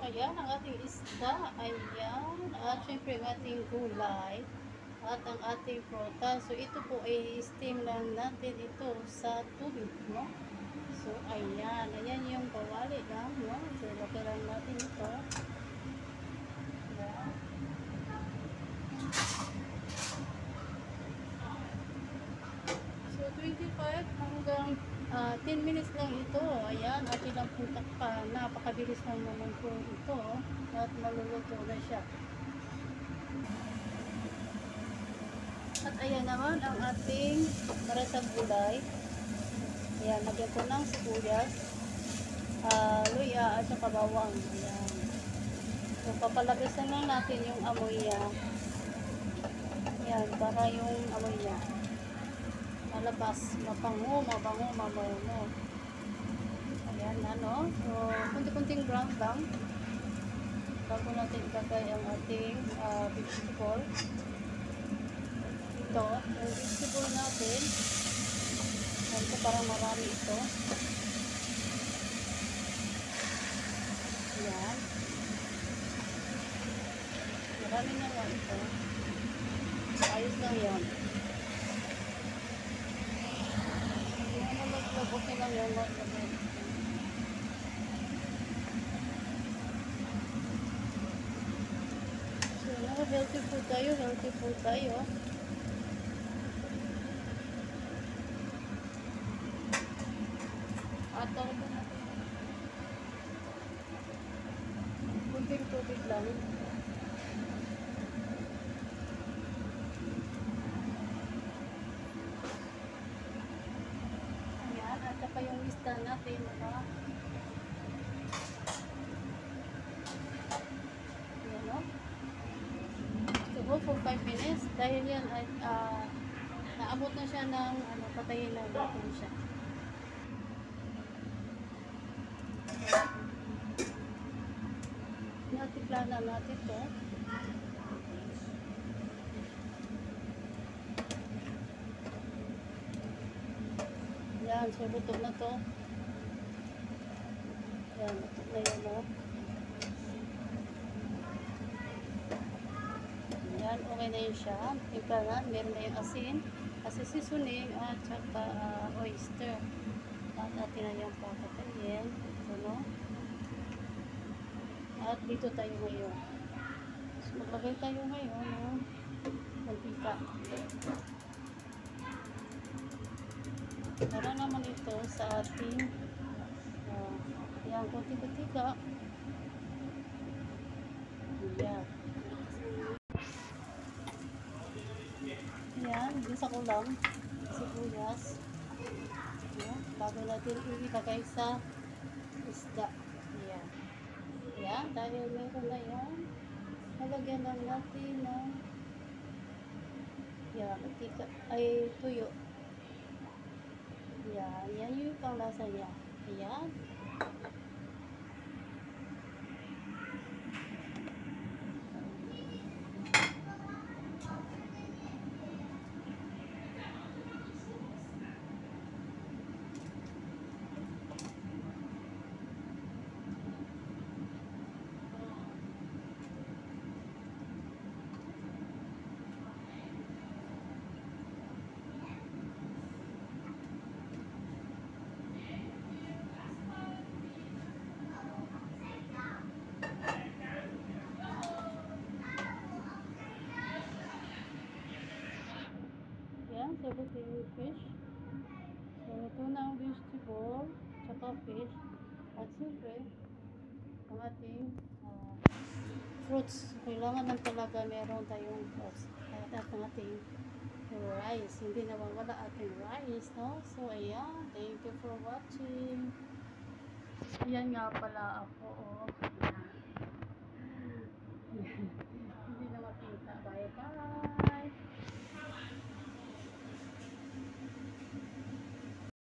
Ayan ang ating isda. Ayan. At syempre ang ating gulay. At ang ating prutas. So ito po ay steam lang natin ito sa tubig. No? So ayan. Ayan yung kawali lang. No? So lagay lang natin ito. Ayan. So 25 hanggang 10 minutes lang ito. Ayan, atin lang po takpan. Napakabilis lang naman po ito. At maluluto na siya. At ayan naman ang ating para sa gulay. Ayan, lagyan ko ng sibuyas, luya at saka bawang. Ayan. So papalabasan lang natin yung amoy niya. Ayan, para yung amoy niya malabas, mabango. Ayan, ano. So, kunti-kunting brown lang. Bago natin ilagay ang ating vegetable. Ito, yung vegetable natin. Ito, parang marami ito. Ayan. Marami na nga ito. Ayos lang yan. Okay lang yan. So, healthy food tayo. At kunting tubig lang. Pa yung isda natin, diba? Yan, no? So, go for 5 minutes. Dahil yan ay naabot na siya ng patayin na natin siya. Natimpla na natin to. Yan, so luto na to. Yan, luto na yan, no? Yan, okay na yun siya. Timpla na, meron na yung asin, seasoning, at saka oyster. At atin na yung papatayin. Ito, no? At dito tayo ngayon. So, maglagay tayo ngayon, no? Mantika. Para naman ito sa ating yan, kunti-kunti ka. Yan. Yan, gisa ko lang sibuyas. Yan, bago natin ilagay sa isda. Yan. Yan, dahil meron na yan, halagyan lang natin ng yan, mantika, ay tuyo. Yan, yan yung panglasa niya. Ayan. Everything with fish. So, ito na ang vegetable, tsaka fish. At siyempre, ang ating fruits. Kailangan lang talaga meron tayong fruits. At ang ating rice. Hindi nawawala ating rice, no? So, ayan. Thank you for watching. Ayan nga pala ako, oh.